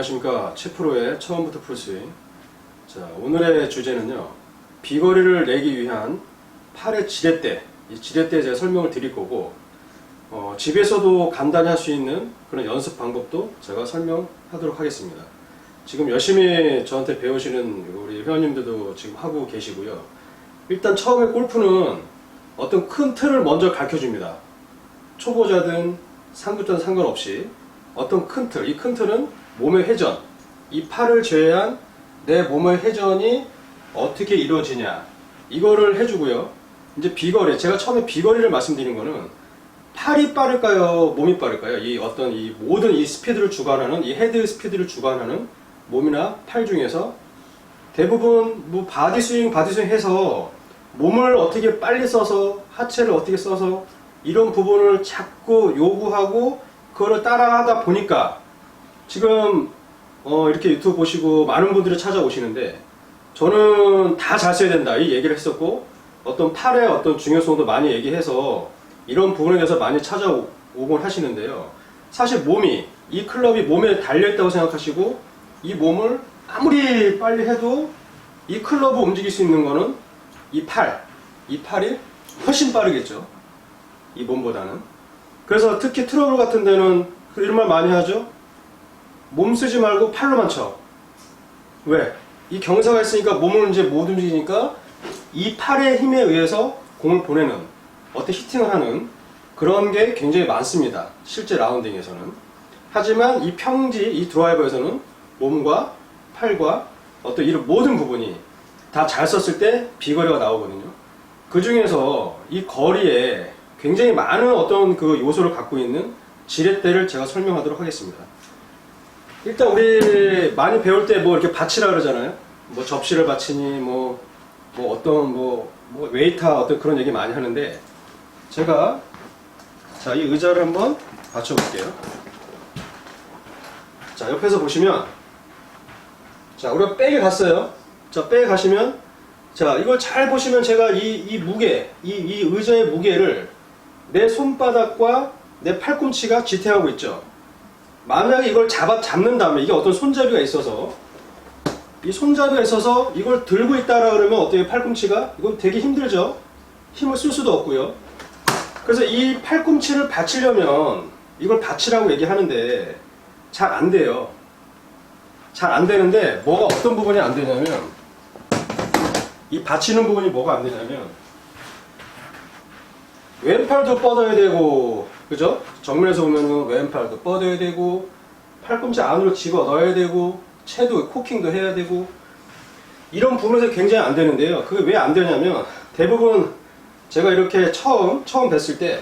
안녕하십니까. 최프로의 처음부터 풀스윙. 자, 오늘의 주제는요, 비거리를 내기 위한 팔의 지렛대, 이 지렛대에 제가 설명을 드릴 거고, 집에서도 간단히 할 수 있는 그런 연습 방법도 제가 설명하도록 하겠습니다. 지금 열심히 저한테 배우시는 우리 회원님들도 지금 하고 계시고요. 일단 처음에 골프는 어떤 큰 틀을 먼저 가르쳐 줍니다. 초보자든 상급자든 상관없이 어떤 큰 틀, 이 큰 틀은 몸의 회전, 이 팔을 제외한 내 몸의 회전이 어떻게 이루어지냐, 이거를 해주고요. 이제 비거리, 제가 처음에 비거리를 말씀드린 거는 팔이 빠를까요, 몸이 빠를까요? 이 어떤 이 모든 이 스피드를 주관하는, 이 헤드 스피드를 주관하는 몸이나 팔 중에서 대부분 뭐 바디 스윙 해서 몸을 어떻게 빨리 써서, 하체를 어떻게 써서 이런 부분을 자꾸 요구하고 그거를 따라하다 보니까 지금 이렇게 유튜브 보시고 많은 분들이 찾아오시는데, 저는 다 잘 써야 된다 이 얘기를 했었고, 어떤 팔의 어떤 중요성도 많이 얘기해서 이런 부분에 대해서 많이 찾아오곤 하시는데요. 사실 몸이, 이 클럽이 몸에 달려있다고 생각하시고 이 몸을 아무리 빨리 해도 이 클럽을 움직일 수 있는 거는 이 팔이 훨씬 빠르겠죠, 이 몸보다는. 그래서 특히 트러블 같은 데는 이런 말 많이 하죠. 몸 쓰지 말고 팔로만 쳐. 왜? 이 경사가 있으니까 몸을 이제 못 움직이니까 이 팔의 힘에 의해서 공을 보내는, 어떤 히팅을 하는 그런 게 굉장히 많습니다, 실제 라운딩에서는. 하지만 이 평지, 이 드라이버에서는 몸과 팔과 어떤 이런 모든 부분이 다 잘 썼을 때 비거리가 나오거든요. 그 중에서 이 거리에 굉장히 많은 어떤 그 요소를 갖고 있는 지렛대를 제가 설명하도록 하겠습니다. 일단 우리 많이 배울 때 뭐 이렇게 받치라 그러잖아요. 뭐 접시를 받치니 뭐 어떤 뭐 웨이터 어떤 그런 얘기 많이 하는데, 제가 자, 이 의자를 한번 받쳐 볼게요. 자, 옆에서 보시면, 자, 우리가 백에 갔어요. 자, 백에 가시면, 자, 이걸 잘 보시면 제가 이 무게, 이 의자의 무게를 내 손바닥과 내 팔꿈치가 지탱하고 있죠. 만약에 이걸 잡는 다음에, 이게 어떤 손잡이가 있어서, 이 손잡이가 있어서 이걸 들고 있다라 그러면 어때요? 팔꿈치가? 이건 되게 힘들죠? 힘을 쓸 수도 없고요. 그래서 이 팔꿈치를 받치려면 이걸 받치라고 얘기하는데 잘 안 돼요. 잘 안 되는데 어떤 부분이 안 되냐면, 이 받치는 부분이 뭐가 안 되냐면, 왼팔도 뻗어야 되고, 그죠? 정면에서 보면은 왼팔도 뻗어야 되고, 팔꿈치 안으로 집어 넣어야 되고, 채도 코킹도 해야 되고, 이런 부분에서 굉장히 안 되는데요. 그게 왜 안 되냐면, 대부분 제가 이렇게 처음 뵀을 때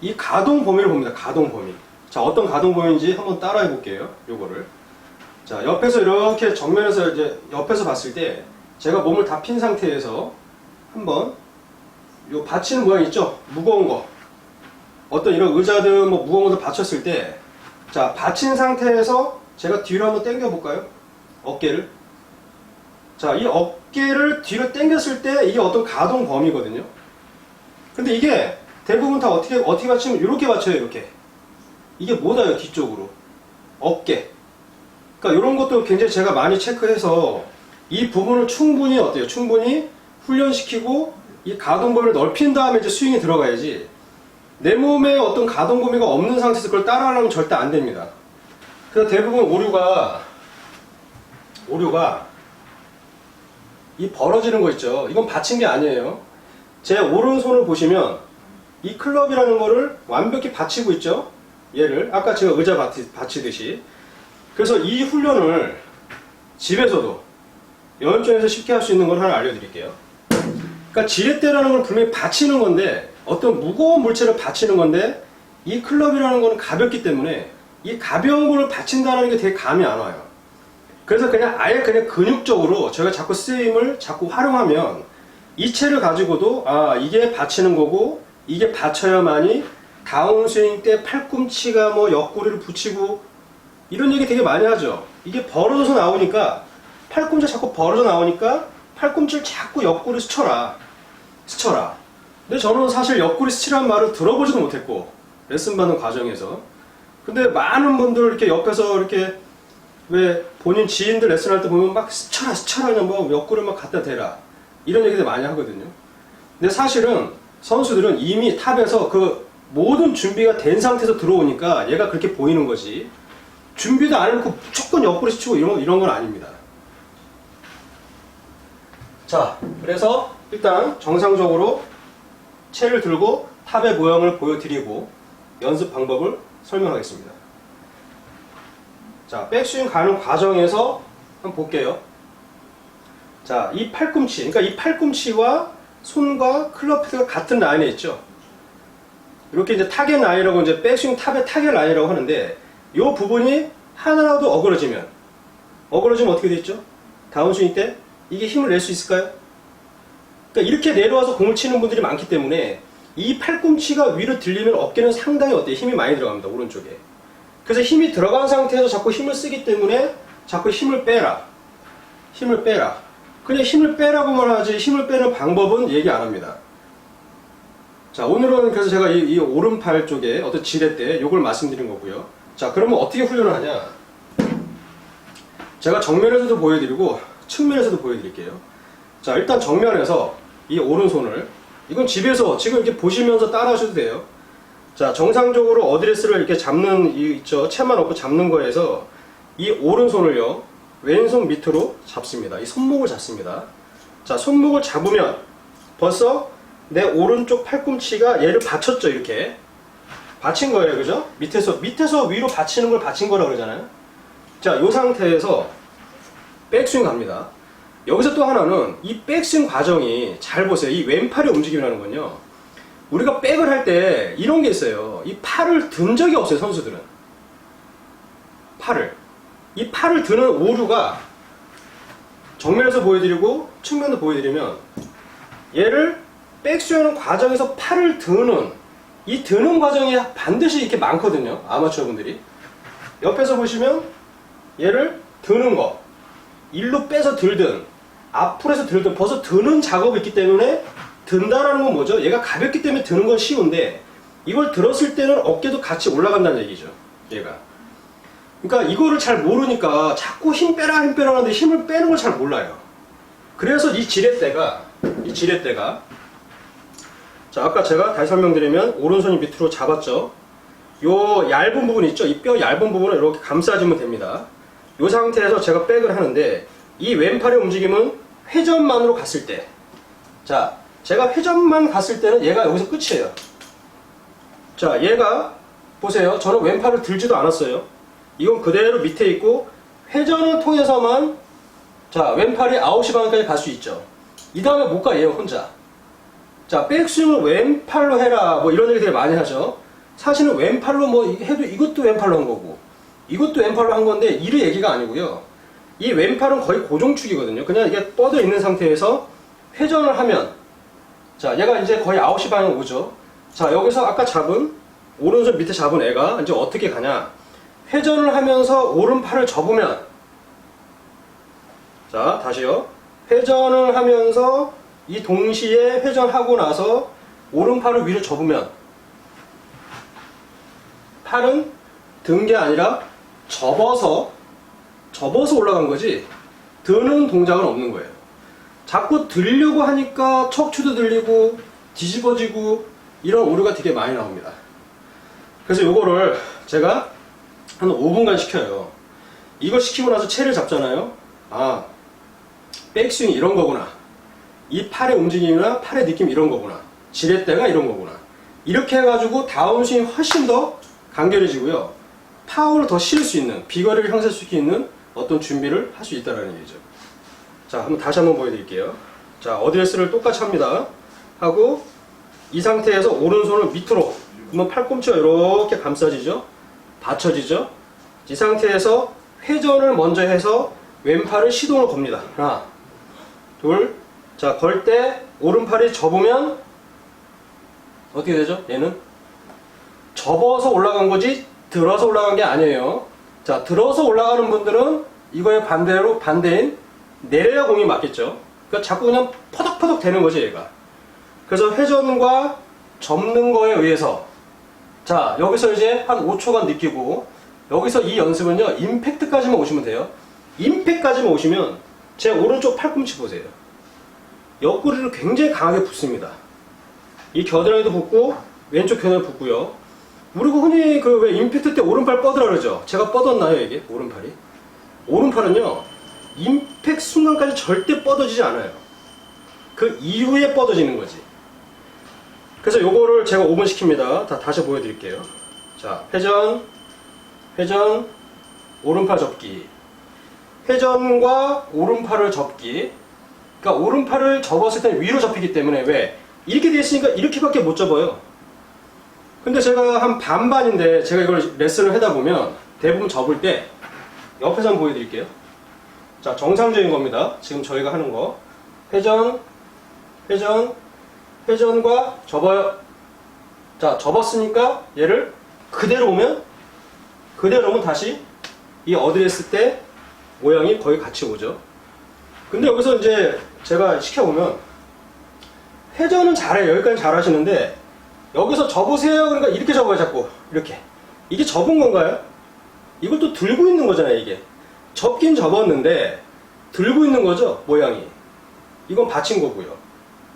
이 가동 범위를 봅니다. 가동 범위. 자, 어떤 가동 범위인지 한번 따라해 볼게요. 요거를. 자, 옆에서 이렇게 정면에서 이제 옆에서 봤을 때 제가 몸을 다 핀 상태에서 한번 요 받치는 모양 있죠? 무거운 거. 어떤 이런 의자든 뭐 무거운 것도 받쳤을 때, 자, 받친 상태에서 제가 뒤로 한번 당겨 볼까요? 어깨를. 자, 이 어깨를 뒤로 당겼을 때 이게 어떤 가동 범위거든요. 근데 이게 대부분 다 어떻게 받치면 이렇게 받쳐요, 이렇게. 이게 못 와요, 뒤쪽으로. 어깨. 그러니까 이런 것도 굉장히 제가 많이 체크해서 이 부분을 충분히 어때요? 충분히 훈련시키고 이 가동 범위를 넓힌 다음에 이제 스윙이 들어가야지, 내 몸에 어떤 가동 범위가 없는 상태에서 그걸 따라하려면 절대 안 됩니다. 그래서 대부분 오류가 이 벌어지는 거 있죠. 이건 받친 게 아니에요. 제 오른손을 보시면 이 클럽이라는 거를 완벽히 받치고 있죠. 얘를 아까 제가 의자 받치듯이. 그래서 이 훈련을 집에서도 연습장에서 쉽게 할 수 있는 걸 하나 알려드릴게요. 그러니까 지렛대라는 건 분명히 받치는 건데, 어떤 무거운 물체를 받치는 건데, 이 클럽이라는 거는 가볍기 때문에 이 가벼운 거를 받친다는 게 되게 감이 안 와요. 그래서 아예 그냥 근육적으로 저희가 자꾸 스윙을 자꾸 활용하면 이 채를 가지고도, 아, 이게 받치는 거고, 이게 받쳐야만이 다운스윙 때 팔꿈치가 뭐 옆구리를 붙이고, 이런 얘기 되게 많이 하죠. 이게 벌어져서 나오니까, 팔꿈치가 자꾸 벌어져 나오니까 팔꿈치를 자꾸 옆구리 스쳐라. 근데 저는 사실 옆구리 스치라는 말을 들어보지도 못했고, 레슨 받는 과정에서. 근데 많은 분들 이렇게 옆에서 이렇게 왜 본인 지인들 레슨할 때 보면 막 스쳐라 그냥 뭐 옆구리 막 갖다 대라 이런 얘기들 많이 하거든요. 근데 사실은 선수들은 이미 탑에서 그 모든 준비가 된 상태에서 들어오니까 얘가 그렇게 보이는 거지. 준비도 안 해놓고 무조건 옆구리 스치고 이런 건 아닙니다. 자, 그래서 일단 정상적으로 채를 들고 탑의 모양을 보여드리고 연습 방법을 설명하겠습니다. 자, 백스윙 가는 과정에서 한번 볼게요. 자, 이 팔꿈치, 그러니까 이 팔꿈치와 손과 클럽 헤드가 같은 라인에 있죠. 이렇게 이제 타겟 라인이라고 이제 백스윙 탑의 타겟 라인이라고 하는데 이 부분이 하나라도 어그러지면 어떻게 되죠? 다운스윙 때 이게 힘을 낼 수 있을까요? 그러니까 이렇게 내려와서 공을 치는 분들이 많기 때문에 이 팔꿈치가 위로 들리면 어깨는 상당히 어때요? 힘이 많이 들어갑니다. 오른쪽에. 그래서 힘이 들어간 상태에서 자꾸 힘을 쓰기 때문에 자꾸 힘을 빼라. 그냥 힘을 빼라고만 하지 힘을 빼는 방법은 얘기 안 합니다. 자, 오늘은 그래서 제가 이 오른팔 쪽에 어떤 지렛대 요걸 말씀드린 거고요. 자, 그러면 어떻게 훈련을 하냐? 제가 정면에서도 보여드리고 측면에서도 보여드릴게요. 자, 일단 정면에서 이 오른손을 이건 집에서 지금 이렇게 보시면서 따라 하셔도 돼요. 자, 정상적으로 어드레스를 이렇게 잡는 채만 놓고 잡는 거에서 이 오른손을요 왼손 밑으로 잡습니다. 이 손목을 잡습니다. 자, 손목을 잡으면 벌써 내 오른쪽 팔꿈치가 얘를 받쳤죠. 이렇게 받친 거예요. 그죠? 밑에서 위로 받치는 걸 받친 거라고 그러잖아요. 자, 이 상태에서 백스윙 갑니다. 여기서 또 하나는 이 백스윙 과정이 잘 보세요. 이 왼팔의 움직임이라는 건요. 우리가 백을 할 때 이런 게 있어요. 이 팔을 든 적이 없어요. 선수들은. 이 팔을 드는 오류가 정면에서 보여드리고 측면도 보여드리면 얘를 백스윙하는 과정에서 팔을 드는 이 드는 과정이 반드시 이렇게 많거든요. 아마추어 분들이. 옆에서 보시면 얘를 드는 거 일로 빼서 들든 앞으로 해서 들든 벌써 드는 작업이 있기 때문에 든다라는 건 뭐죠? 얘가 가볍기 때문에 드는 건 쉬운데 이걸 들었을 때는 어깨도 같이 올라간다는 얘기죠. 얘가. 그러니까 이거를 잘 모르니까 자꾸 힘 빼라 하는데 힘을 빼는 걸 잘 몰라요. 그래서 이 지렛대가 자, 아까 제가 다시 설명드리면 오른손이 밑으로 잡았죠. 요 얇은 부분 있죠? 이 뼈 얇은 부분을 이렇게 감싸주면 됩니다. 이 상태에서 제가 백을 하는데 이 왼팔의 움직임은 회전만으로 갔을 때, 자, 제가 회전만 갔을 때는 얘가 여기서 끝이에요. 자, 얘가 보세요. 저는 왼팔을 들지도 않았어요. 이건 그대로 밑에 있고 회전을 통해서만 자, 왼팔이 9시 방향까지 갈 수 있죠. 이 다음에 못 가, 얘 혼자. 자, 백스윙을 왼팔로 해라 뭐 이런 얘기 되게 많이 하죠. 사실은 왼팔로 뭐 해도 이것도 왼팔로 한 거고 이것도 왼팔로 한 건데 이를 얘기가 아니고요. 이 왼팔은 거의 고정축이거든요. 그냥 이게 뻗어 있는 상태에서 회전을 하면 자, 얘가 이제 거의 9시 방향 오죠. 자, 여기서 아까 잡은 오른손 밑에 잡은 애가 이제 어떻게 가냐? 회전을 하면서 오른팔을 접으면 자, 다시요. 회전을 하면서 이 동시에 회전하고 나서 오른팔을 위로 접으면 팔은 든 게 아니라 접어서 올라간 거지 드는 동작은 없는 거예요. 자꾸 들려고 하니까 척추도 들리고 뒤집어지고 이런 오류가 되게 많이 나옵니다. 그래서 요거를 제가 한 5분간 시켜요. 이거 시키고 나서 채를 잡잖아요. 아, 백스윙이 이런 거구나. 이 팔의 움직임이나 팔의 느낌이 이런 거구나. 지렛대가 이런 거구나. 이렇게 해가지고 다운스윙이 훨씬 더 간결해지고요. 파워를 더 실을 수 있는, 비거리를 형성할 수 있는 어떤 준비를 할 수 있다는 얘기죠. 자, 다시 한번 보여드릴게요. 자, 어드레스를 똑같이 합니다. 하고 이 상태에서 오른손을 밑으로, 그러면 팔꿈치가 이렇게 감싸지죠. 받쳐지죠. 이 상태에서 회전을 먼저 해서 왼팔을 시동을 겁니다. 하나, 둘. 자, 걸 때 오른팔이 접으면 어떻게 되죠? 얘는 접어서 올라간 거지 들어서 올라간 게 아니에요. 자, 들어서 올라가는 분들은 이거에 반대인 내려야 공이 맞겠죠. 그러니까 자꾸 그냥 퍼덕퍼덕 되는 거지, 얘가. 그래서 회전과 접는 거에 의해서 자, 여기서 이제 한 5초간 느끼고, 여기서 이 연습은요, 임팩트까지만 오시면 돼요. 임팩트까지만 오시면, 제 오른쪽 팔꿈치 보세요. 옆구리를 굉장히 강하게 붓습니다. 이 겨드랑이도 붓고, 왼쪽 겨드랑이 붓고요. 우리가 흔히 그 왜 임팩트 때 오른팔 뻗으라 그러죠? 제가 뻗었나요, 이게? 오른팔이? 오른팔은요, 임팩트 순간까지 절대 뻗어지지 않아요. 그 이후에 뻗어지는 거지. 그래서 요거를 제가 5분 시킵니다. 다시 보여드릴게요. 자, 회전, 회전, 오른팔 접기. 회전과 오른팔을 접기. 그러니까 오른팔을 접었을 때 위로 접히기 때문에 왜? 이렇게 돼 있으니까 이렇게밖에 못 접어요. 근데 제가 한 반반인데 제가 이걸 레슨을 하다 보면 대부분 접을 때 옆에서 한번 보여드릴게요. 자, 정상적인 겁니다. 지금 저희가 하는 거. 회전, 회전, 회전과 접어요. 자, 접었으니까 얘를 그대로 오면 다시 이 어드레스 때 모양이 거의 같이 오죠. 근데 여기서 이제 제가 시켜보면 회전은 잘해요. 여기까지 잘하시는데 여기서 접으세요. 그러니까 이렇게 접어요. 자꾸 이렇게. 이게 접은 건가요? 이걸 또 들고 있는 거잖아요. 이게 접긴 접었는데 들고 있는 거죠. 모양이. 이건 받친 거고요.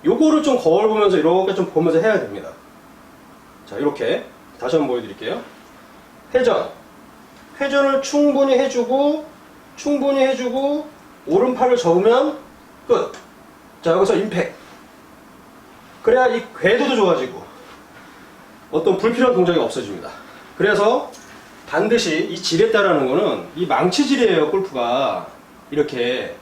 요거를 좀 거울 보면서 이렇게 좀 보면서 해야 됩니다. 자, 이렇게 다시 한번 보여드릴게요. 회전, 회전을 충분히 해주고 오른팔을 접으면 끝. 자, 여기서 임팩. 그래야 이 궤도도 좋아지고 어떤 불필요한 동작이 없어집니다. 그래서 반드시 이 지렛대라는 거는 이 망치질이에요. 골프가 이렇게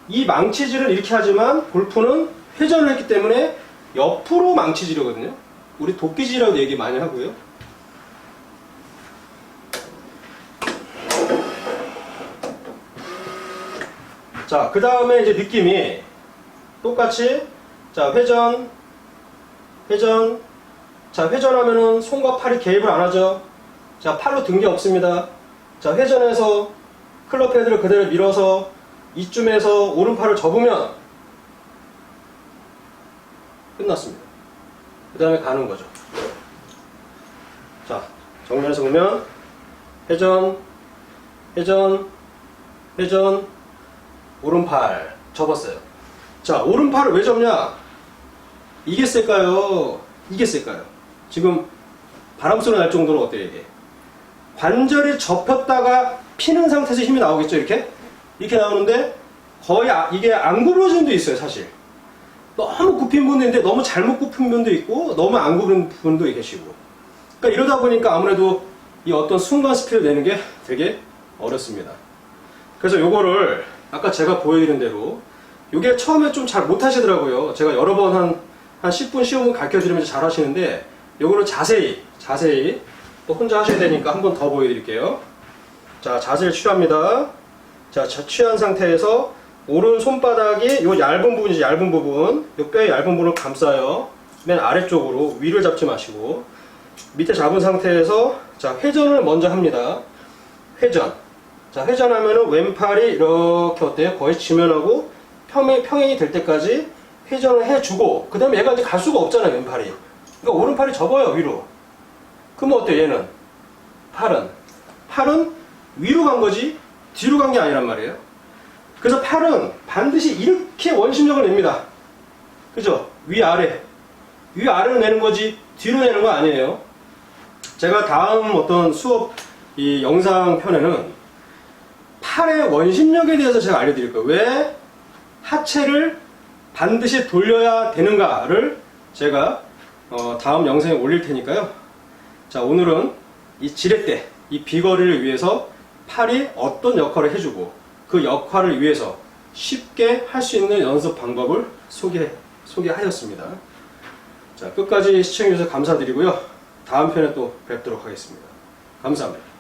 이 망치질은 이렇게 하지만 골프는 회전을 했기 때문에 옆으로 망치질이거든요. 우리 도끼질이라고 얘기 많이 하고요. 자, 그 다음에 이제 느낌이 똑같이 자, 회전, 회전. 자, 회전하면은 손과 팔이 개입을 안 하죠. 자, 팔로 든 게 없습니다. 자, 회전해서 클럽 헤드를 그대로 밀어서 이쯤에서 오른팔을 접으면 끝났습니다. 그 다음에 가는 거죠. 자, 정면에서 보면 회전, 회전, 회전, 오른팔 접었어요. 자, 오른팔을 왜 접냐? 이게 셀까요? 이게 셀까요? 지금 바람소리 날 정도로 어때요, 이게? 관절이 접혔다가 피는 상태에서 힘이 나오겠죠, 이렇게? 이렇게 나오는데 거의 이게 안 굽어지는 데 있어요, 사실. 너무 굽힌 분도 있는데 너무 잘못 굽힌 분도 있고 너무 안 굽은 분도 계시고. 그러니까 이러다 보니까 아무래도 이 어떤 순간 스피드를 내는 게 되게 어렵습니다. 그래서 요거를 아까 제가 보여드린 대로 요게 처음에 좀 잘 못하시더라고요. 제가 여러 번 한 10분, 15분 가르쳐드리면서 잘 하시는데 요거를 자세히 또 혼자 하셔야 되니까 한 번 더 보여드릴게요. 자, 자세를 취합니다. 자, 취한 상태에서 오른 손바닥이 요 얇은 부분이지, 얇은 부분. 요 뼈의 얇은 부분을 감싸요. 맨 아래쪽으로 위를 잡지 마시고 밑에 잡은 상태에서 자, 회전을 먼저 합니다. 회전. 자, 회전하면은 왼팔이 이렇게 어때요? 거의 지면하고 평행이 될 때까지 회전을 해주고 그 다음에 얘가 이제 갈 수가 없잖아요, 왼팔이. 그러니까 오른팔이 접어요, 위로. 그럼 어때요, 얘는? 팔은 위로 간 거지 뒤로 간 게 아니란 말이에요. 그래서 팔은 반드시 이렇게 원심력을 냅니다. 그죠? 위아래로 내는 거지 뒤로 내는 거 아니에요. 제가 다음 어떤 수업 이 영상 편에는 팔의 원심력에 대해서 제가 알려드릴 거예요. 왜 하체를 반드시 돌려야 되는가를 제가 다음 영상에 올릴 테니까요. 자, 오늘은 이 지렛대, 이 비거리를 위해서 팔이 어떤 역할을 해주고 그 역할을 위해서 쉽게 할 수 있는 연습 방법을 소개하였습니다. 자, 끝까지 시청해주셔서 감사드리고요. 다음 편에 또 뵙도록 하겠습니다. 감사합니다.